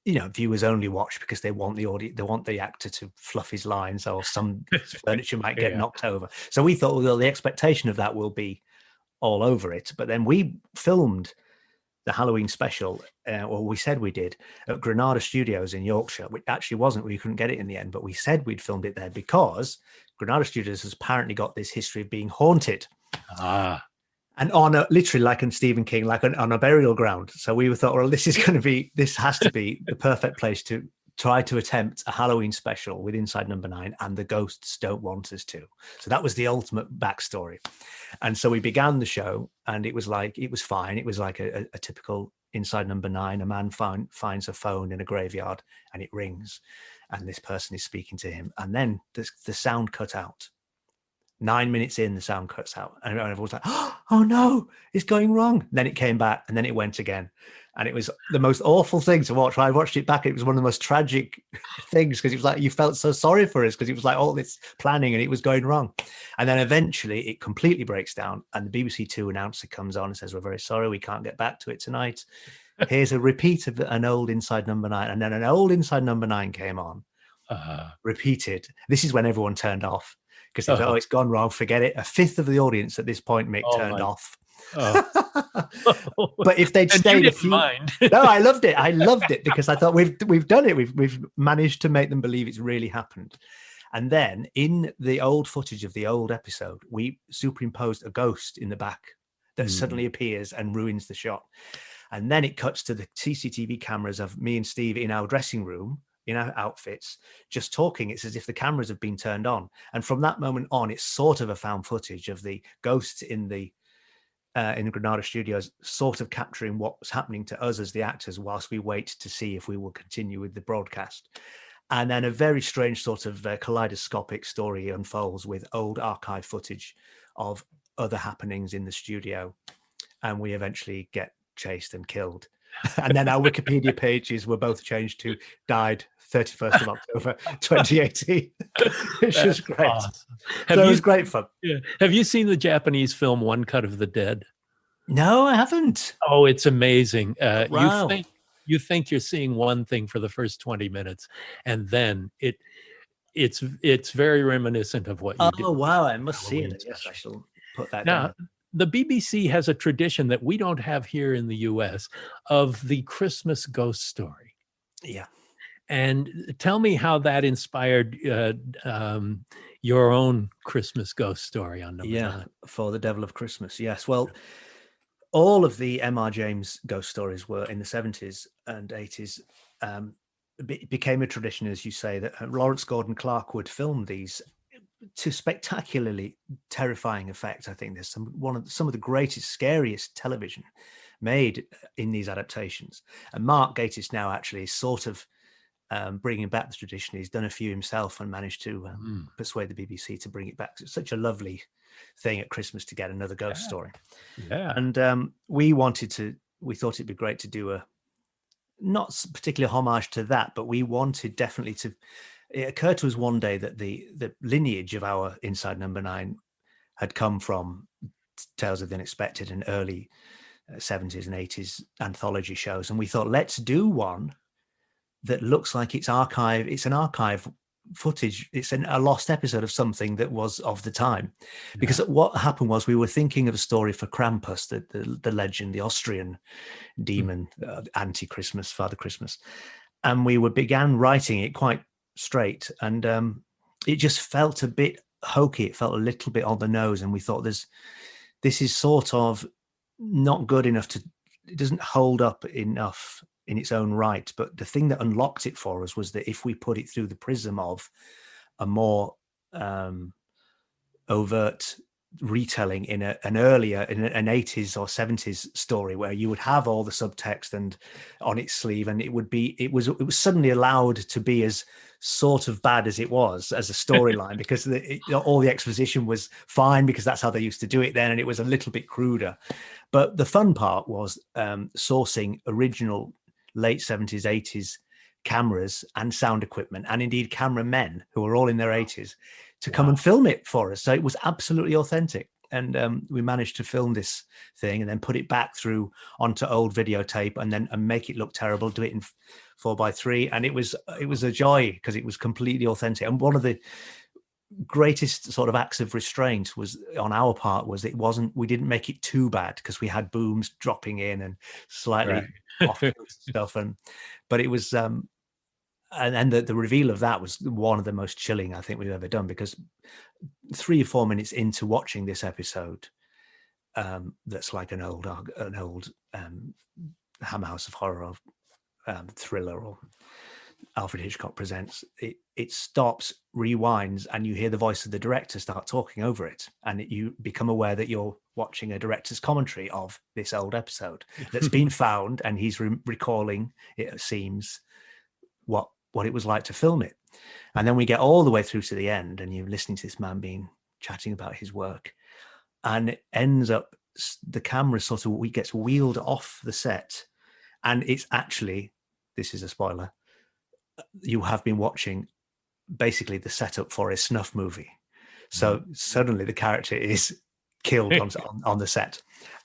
viewers only watch because they want the actor to fluff his lines, or some furniture might get knocked over. So we thought, well, the expectation of that will be all over it. But then we filmed the Halloween special, or we said we did, at Granada Studios in Yorkshire, which actually wasn't, we couldn't get it in the end, but we said we'd filmed it there because Granada Studios has apparently got this history of being haunted. And literally like in Stephen King, like on a burial ground. So we thought, well, this has to be the perfect place to try to attempt a Halloween special with Inside Number 9, and the ghosts don't want us to. So that was the ultimate backstory. And so we began the show, and it was fine. It was like a typical Inside Number 9. A man finds a phone in a graveyard, and it rings, and this person is speaking to him. And then the sound cut out. 9 minutes in, the sound cuts out, and everyone was like, oh no, it's going wrong. And then it came back, and then it went again. And it was the most awful thing to watch. When I watched it back, it was one of the most tragic things, because it was like you felt so sorry for us, because it was like all this planning and it was going wrong. And then eventually it completely breaks down, and the BBC Two announcer comes on and says, we're very sorry, we can't get back to it tonight. Here's a repeat of an old Inside Number 9. And then an old Inside Number 9 came on, repeated. This is when everyone turned off, because they thought, it's gone wrong, forget it. A fifth of the audience at this point, Mick, turned off. But if they'd stayed a few, no, I loved it because I thought we've done it. We've managed to make them believe it's really happened. And then in the old footage of the old episode, we superimposed a ghost in the back that suddenly appears and ruins the shot. And then it cuts to the CCTV cameras of me and Steve in our dressing room, in our outfits, just talking. It's as if the cameras have been turned on. And from that moment on, it's sort of a found footage of the ghosts in the Granada Studios, sort of capturing what's happening to us as the actors whilst we wait to see if we will continue with the broadcast. And then a very strange sort of kaleidoscopic story unfolds with old archive footage of other happenings in the studio. And we eventually get chased and killed. And then our Wikipedia pages were both changed to died 31st of October 2018. It's just great. Awesome. It was great fun. Yeah. Have you seen the Japanese film One Cut of the Dead? No, I haven't. Oh, it's amazing. Wow. You think you're seeing one thing for the first 20 minutes, and then it's very reminiscent of what you did. Oh, wow. I must see it. Yes, I shall put that down. The BBC has a tradition that we don't have here in the US of the Christmas ghost story. Yeah. And tell me how that inspired your own Christmas ghost story on number 9. For the Devil of Christmas. Yes. Well, all of the M.R. James ghost stories were in the 70s and 80s. Became a tradition, as you say, that Lawrence Gordon Clark would film these to spectacularly terrifying effect. I think there's some of the greatest, scariest television made in these adaptations. And Mark Gatiss now actually is sort of bringing back the tradition. He's done a few himself and managed to persuade the BBC to bring it back. It's such a lovely thing at Christmas to get another ghost story. Yeah. And we thought it'd be great to do a, not particularly homage to that, but we wanted definitely to, it occurred to us one day that the lineage of our Inside Number 9 had come from Tales of the Unexpected and early 70s and 80s anthology shows. And we thought, let's do one that looks like it's an archive footage. It's a lost episode of something that was of the time. Because what happened was we were thinking of a story for Krampus, the legend, the Austrian demon, anti-Christmas, Father Christmas. And we began writing it quite straight, and it just felt a bit hokey. It felt a little bit on the nose, and we thought this is sort of not good enough it doesn't hold up enough in its own right. But the thing that unlocked it for us was that if we put it through the prism of a more overt retelling in an earlier, in an 80s or 70s story, where you would have all the subtext and on its sleeve, and it was suddenly allowed to be as sort of bad as it was as a storyline, because all the exposition was fine, because that's how they used to do it then, and it was a little bit cruder. But the fun part was sourcing original late 70s, 80s cameras and sound equipment, and indeed cameramen who were all in their 80s, to come and film it for us. So it was absolutely authentic. And we managed to film this thing and then put it back through onto old videotape, and make it look terrible, do it in 4:3. And it was a joy, because it was completely authentic. And one of the greatest sort of acts of restraint was on our part was we didn't make it too bad, because we had booms dropping in and slightly off stuff. But it was, and the reveal of that was one of the most chilling I think we've ever done, because 3 or 4 minutes into watching this episode, that's like an old Hammer House of Horror or thriller or Alfred Hitchcock Presents, it stops, rewinds, and you hear the voice of the director start talking over it, and you become aware that you're watching a director's commentary of this old episode that's been found, and he's recalling, it seems, what it was like to film it. And then we get all the way through to the end, and you're listening to this man chatting about his work, and it ends up, the camera sort of gets wheeled off the set, and it's actually, this is a spoiler, you have been watching basically the setup for a snuff movie. So suddenly the character is killed on the set,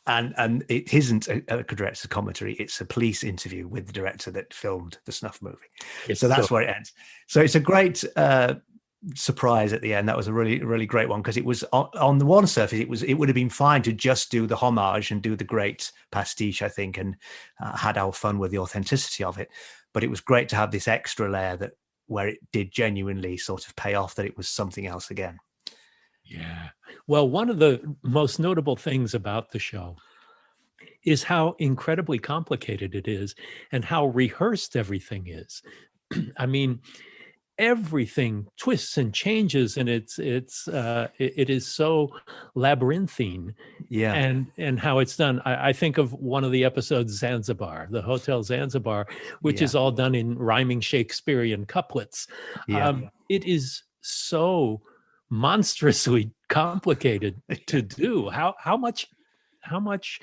and it isn't a director's commentary, it's a police interview with the director that filmed the snuff movie. So that's where it ends. So it's a great surprise at the end. That was a really, really great one, because it was on the one surface, it would have been fine to just do the homage and do the great pastiche, I think, and had our fun with the authenticity of it. But it was great to have this extra layer where it did genuinely sort of pay off that it was something else again. Yeah. Well, one of the most notable things about the show is how incredibly complicated it is, and how rehearsed everything is. I mean, everything twists and changes, and it is so labyrinthine. Yeah. And how it's done. I think of one of the episodes, Zanzibar, the Hotel Zanzibar, which is all done in rhyming Shakespearean couplets. It is so monstrously complicated to do. How much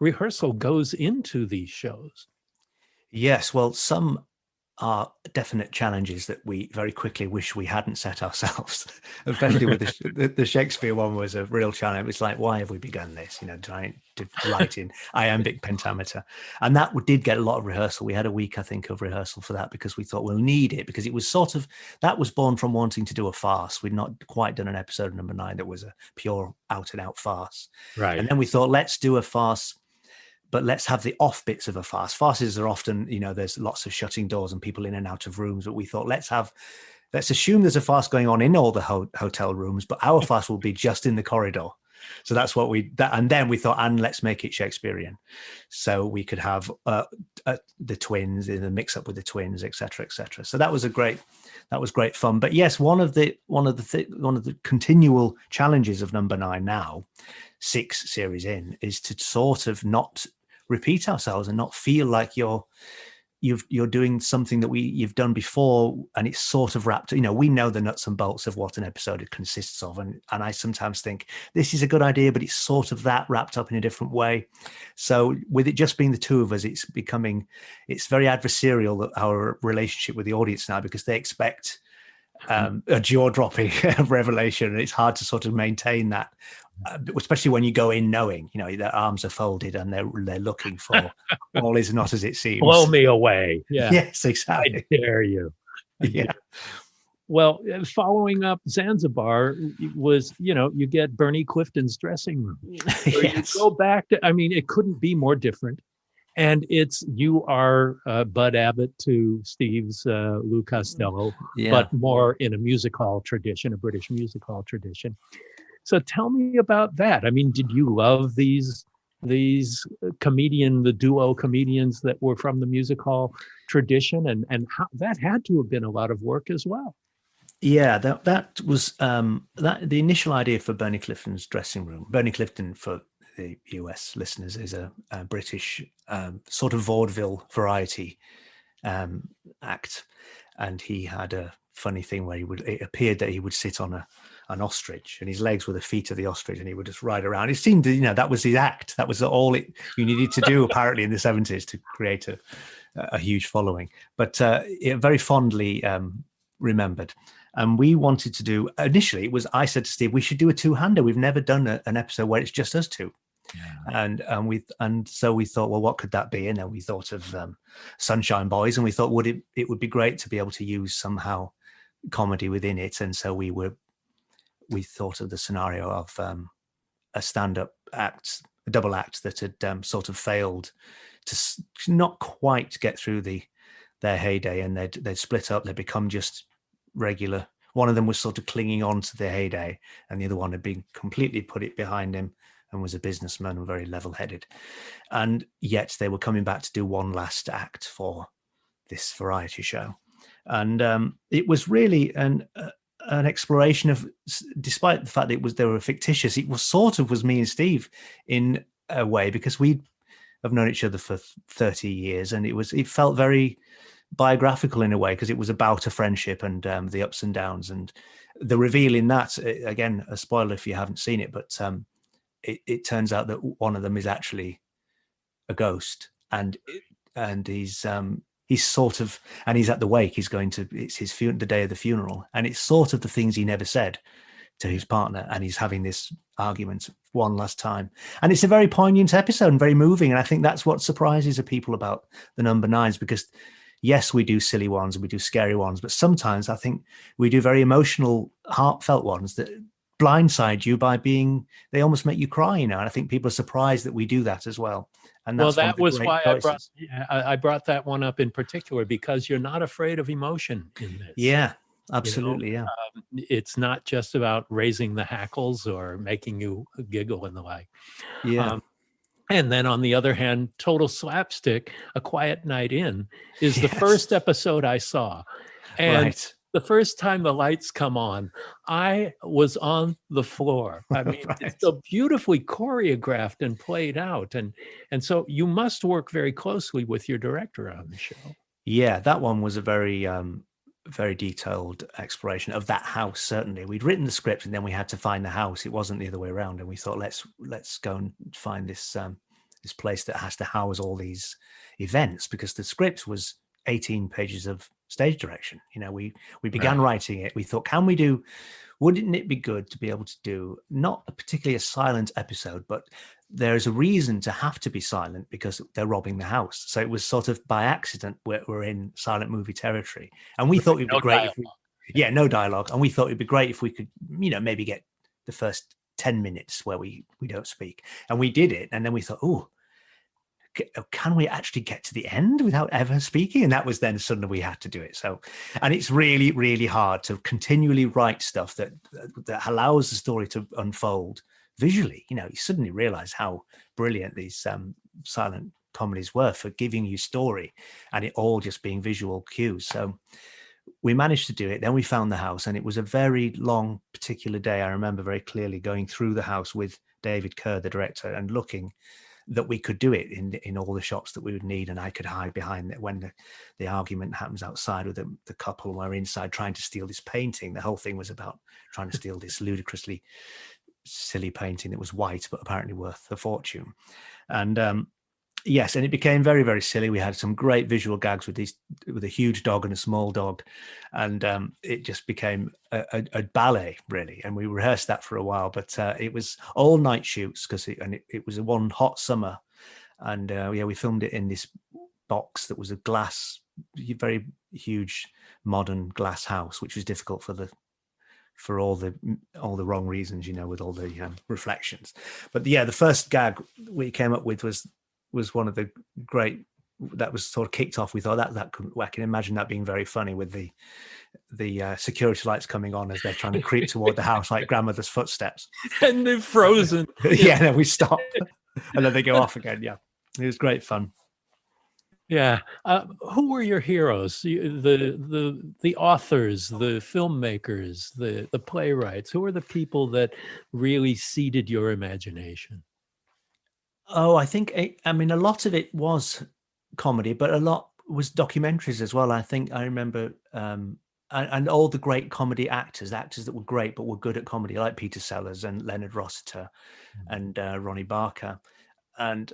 rehearsal goes into these shows? Yes, well, some are definite challenges that we very quickly wish we hadn't set ourselves. Especially with the Shakespeare one was a real challenge. It was like, why have we begun this? Trying to write in iambic pentameter, and that did get a lot of rehearsal. We had a week, I think, of rehearsal for that, because we thought we'll need it, because it was that was born from wanting to do a farce. We'd not quite done an episode number 9 that was a pure out and out farce, right? And then we thought, let's do a farce, but let's have the off bits of a farce. Farces are often, there's lots of shutting doors and people in and out of rooms. But we thought, let's assume there's a farce going on in all the hotel rooms, but our farce will be just in the corridor. So that's what and then we thought, and let's make it Shakespearean, so we could have the twins in the mix up with the twins, etc., etc. So that was great fun. But yes, one of the continual challenges of number 9 now, 6 series in, is to sort of not repeat ourselves and not feel like you're doing something that you've done before, and it's sort of wrapped. We know the nuts and bolts of what an episode consists of, and I sometimes think this is a good idea, but it's sort of that wrapped up in a different way. So with it just being the 2 of us, it's very adversarial, our relationship with the audience now, because they expect a jaw-dropping revelation, and it's hard to sort of maintain that. Especially when you go in knowing, their arms are folded and they're looking for all is not as it seems. Blow me away. Yeah. Yes, exactly. I dare you. Yeah. Well, following up Zanzibar was, you get Bernie Clifton's dressing room. Yes. You go back to, it couldn't be more different. And you are Bud Abbott to Steve's Lou Costello, but more in a music hall tradition, a British music hall tradition. So tell me about that. Did you love these the duo comedians that were from the music hall tradition, and how that had to have been a lot of work as well? Yeah, that was that the initial idea for Bernie Clifton's dressing room. Bernie Clifton, for the US listeners, is a British sort of vaudeville variety act, and he had a funny thing where it appeared that he would sit on an ostrich, and his legs were the feet of the ostrich, and he would just ride around. It seemed, that was his act. That was all you needed to do apparently in the 70s to create a huge following. But very fondly remembered. And we wanted to do, initially, I said to Steve, we should do a two-hander. We've never done an episode where it's just us two. Yeah. And so we thought, well, what could that be? And then we thought of Sunshine Boys, and we thought it would be great to be able to use somehow comedy within it. And so we thought of the scenario of a stand-up act, a double act that had sort of failed to not quite get through their heyday, and they'd split up. They'd become just regular. One of them was sort of clinging on to their heyday, and the other one had been completely put it behind him and was a businessman and very level-headed. And yet they were coming back to do one last act for this variety show. And it was really an exploration of, despite the fact that they were fictitious, it was me and Steve in a way, because we have known each other for 30 years, and it felt very biographical in a way, because it was about a friendship and the ups and downs. And the reveal in that, again, a spoiler if you haven't seen it, but it turns out that one of them is actually a ghost, and he's sort of, and he's at the wake. It's his the day of the funeral, and it's sort of the things he never said to his partner, and he's having this argument one last time. And it's a very poignant episode and very moving. And I think that's what surprises people about the number nines, because yes, we do silly ones and we do scary ones, but sometimes I think we do very emotional, heartfelt ones that blindside you they almost make you cry, And I think people are surprised that we do that as well. And that's that was why I brought that one up in particular, because you're not afraid of emotion in this. Yeah, absolutely. Yeah. It's not just about raising the hackles or making you giggle and the like. Yeah. And then on the other hand, total slapstick, A Quiet Night In is the first episode I saw. And the first time the lights come on, I was on the floor. I mean, it's so beautifully choreographed and played out. And so you must work very closely with your director on the show. Yeah, that one was a very, very detailed exploration of that house. Certainly, we'd written the script, and then we had to find the house. It wasn't the other way around. And we thought, let's go and find this place that has to house all these events, because the script was 18 pages of stage direction. We began writing it. We thought, wouldn't it be good to be able to do not particularly a silent episode, but there's a reason to have to be silent because they're robbing the house. So it was sort of by accident we're in silent movie territory. And we thought it'd be great. No dialogue. And we thought it'd be great if we could, maybe get the first 10 minutes where we don't speak. And we did it. And then we thought, can we actually get to the end without ever speaking? And that was then suddenly we had to do it. So, and it's really, really hard to continually write stuff that allows the story to unfold visually. You suddenly realize how brilliant these silent comedies were for giving you story, and it all just being visual cues. So we managed to do it. Then we found the house, and it was a very long particular day. I remember very clearly going through the house with David Kerr, the director, and looking that we could do it in all the shots that we would need, and I could hide behind it when the argument happens outside with the couple, and we're inside trying to steal this painting. The whole thing was about trying to steal this ludicrously silly painting that was white but apparently worth a fortune. And yes, and it became very, very silly. We had some great visual gags with a huge dog and a small dog, and it just became a ballet, really. And we rehearsed that for a while, but it was all night shoots because it was a one hot summer, and we filmed it in this box that was a glass, very huge modern glass house, which was difficult for all the wrong reasons, with all the reflections. But the first gag we came up with was one of the great, that was sort of kicked off. We thought I can imagine that being very funny with the security lights coming on as they're trying to creep toward the house like grandmother's footsteps. And they're frozen. Then we stop and then they go off again. Yeah, it was great fun. Yeah. Who were your heroes? The authors, the filmmakers, the playwrights. Who are the people that really seeded your imagination? Oh, I think I mean a lot of it was comedy, but a lot was documentaries as well. I think I remember and all the great comedy actors that were great but were good at comedy, like Peter Sellers and Leonard Rossiter and Ronnie Barker, and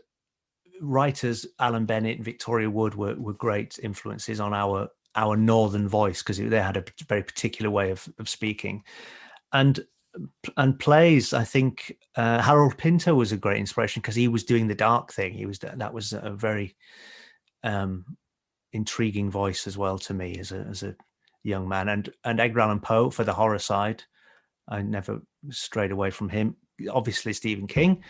writers Alan Bennett and Victoria Wood were great influences on our northern voice, because they had a very particular way of speaking. And plays, I think Harold Pinto was a great inspiration, because he was doing the dark thing. That was a very intriguing voice as well to me as a young man. And Edgar Allan Poe for the horror side, I never strayed away from him. Obviously Stephen King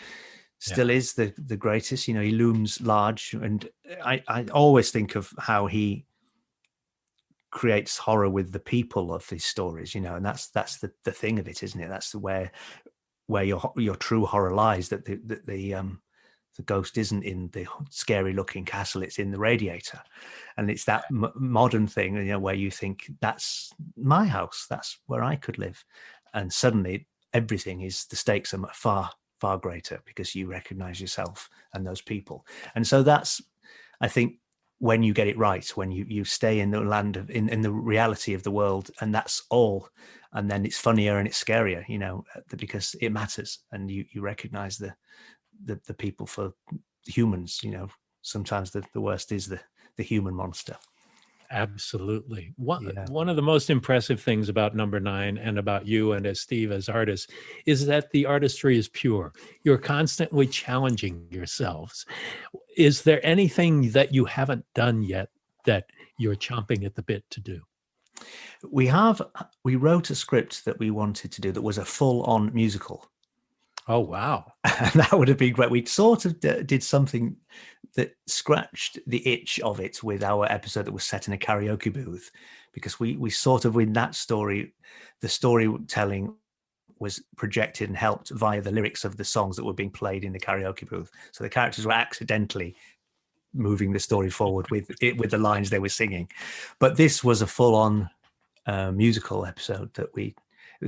still is the greatest. He looms large, and I always think of how he creates horror with the people of his stories, and that's the thing of it, isn't it? That's where your true horror lies, that the ghost isn't in the scary looking castle, it's in the radiator. And it's that modern thing, where you think, that's my house, that's where I could live, and suddenly everything is, the stakes are far greater, because you recognize yourself and those people. And so that's, I think, when you get it right, when you stay in the land of in the reality of the world, and that's all, and then it's funnier and it's scarier, because it matters, and you recognize the people for humans. Sometimes the worst is the human monster. Absolutely. One of the most impressive things about Number 9, and about you and as Steve as artists, is that the artistry is pure. You're constantly challenging yourselves. Is there anything that you haven't done yet that you're chomping at the bit to do? We wrote a script that we wanted to do that was a full-on musical. Oh, wow. And that would have been great. We sort of did something that scratched the itch of it with our episode that was set in a karaoke booth, because we sort of, in that story, the storytelling was projected and helped via the lyrics of the songs that were being played in the karaoke booth. So the characters were accidentally moving the story forward with the lines they were singing. But this was a full-on musical episode that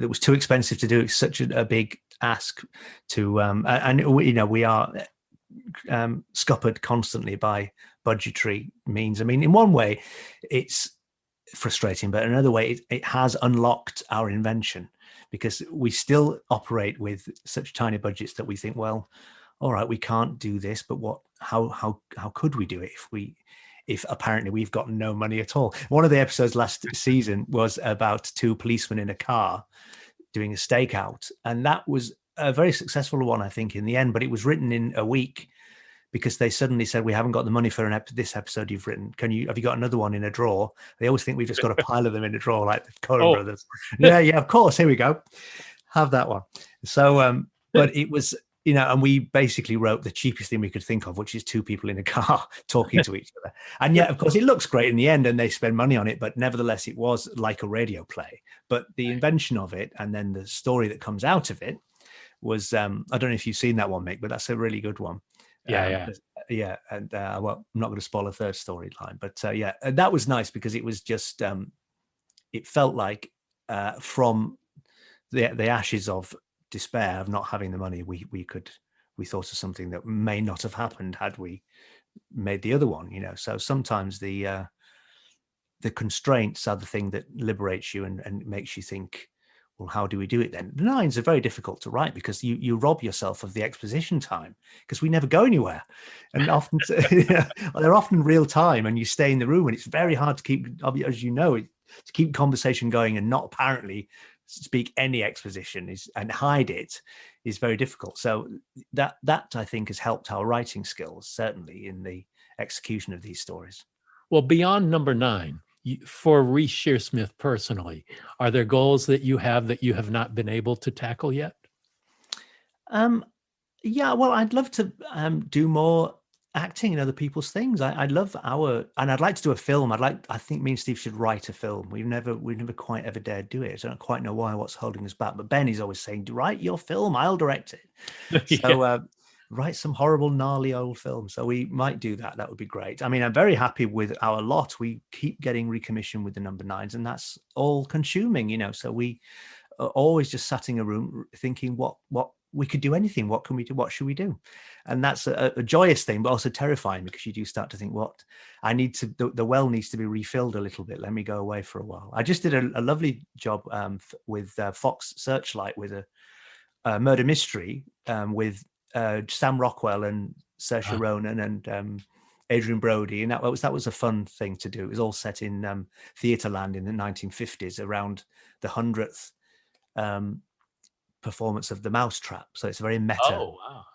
was too expensive to do. It's such a big ask to and we are scuppered constantly by budgetary means. I mean, in one way it's frustrating, but in another way it has unlocked our invention, because we still operate with such tiny budgets that we think, well, all right, we can't do this, but how could we do it if apparently we've got no money at all? One of the episodes last season was about two policemen in a car doing a stakeout, and that was a very successful one, I think, in the end. But it was written in a week, because they suddenly said, we haven't got the money for this episode you've written. Have you got another one in a drawer? They always think we've just got a pile of them in a drawer, like the Coen brothers. Yeah, of course, here we go, have that one. So but it was, and we basically wrote the cheapest thing we could think of, which is two people in a car talking to each other. And yet, of course, it looks great in the end, and they spend money on it, but nevertheless, it was like a radio play. But the invention of it, and then the story that comes out of it, was I don't know if you've seen that one, Mick, but that's a really good one. Yeah. And well, I'm not going to spoil a third storyline, but and that was nice, because it was just it felt like from the ashes of despair of not having the money, we thought of something that may not have happened had we made the other one. So sometimes the constraints are the thing that liberates you and makes you think, well, how do we do it then? The 9s are very difficult to write, because you rob yourself of the exposition time, because we never go anywhere, and often they're often real time, and you stay in the room, and it's very hard to keep, as you know, to keep conversation going and not apparently speak any exposition and hide it is very difficult. So that I think has helped our writing skills, certainly in the execution of these stories. Well, beyond Number 9, for Reece Shearsmith personally, are there goals that you have not been able to tackle yet? Yeah, well, I'd love to do more acting in other people's things. I'd love and I'd like to do a film. I think me and Steve should write a film. We've never quite ever dared do it. I don't quite know what's holding us back, but Ben is always saying, write your film, I'll direct it. So write some horrible, gnarly old films. So we might do that. That would be great. I mean, I'm very happy with our lot. We keep getting recommissioned with the number 9s, and that's all consuming, you know. So we are always just sat in a room thinking, what we could do anything. What can we do? What should we do? And that's a joyous thing, but also terrifying, because you do start to think, what I need to, the well needs to be refilled a little bit. Let me go away for a while. I just did a lovely job with Fox Searchlight with a murder mystery with Sam Rockwell and Saoirse Ronan and Adrian Brody, and that was a fun thing to do. It was all set in Theatreland in the 1950s around the 100th performance of The Mousetrap. So it's a very meta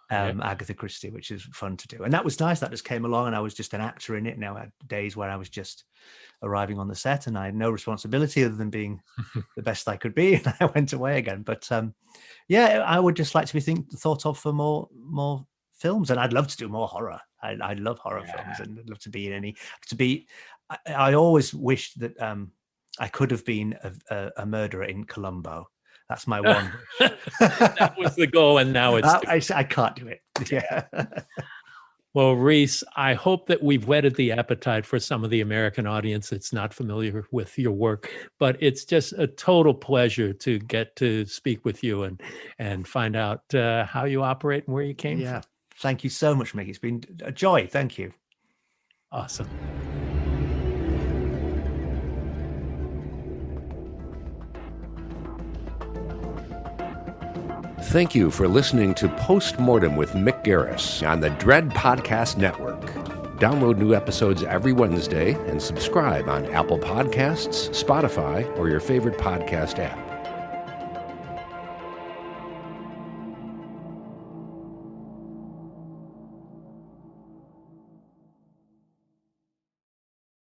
Agatha Christie, which is fun to do. And that was nice. That just came along, and I was just an actor in it. Now I had days where I was just arriving on the set and I had no responsibility other than being the best I could be, and I went away again. But yeah, I would just like to be thought of for more films, and I'd love to do more horror. I love horror films, and I'd love to be in I always wished that I could have been a murderer in Columbo. That's my one wish. That was the goal, and now it's I can't do it. Yeah. Well, Reece, I hope that we've whetted the appetite for some of the American audience that's not familiar with your work, but it's just a total pleasure to get to speak with you and find out how you operate and where you came from. Thank you so much, Mick. It's been a joy. Thank you. Awesome. Thank you for listening to Post Mortem with Mick Garris on the Dread Podcast Network. Download new episodes every Wednesday and subscribe on Apple Podcasts, Spotify, or your favorite podcast app.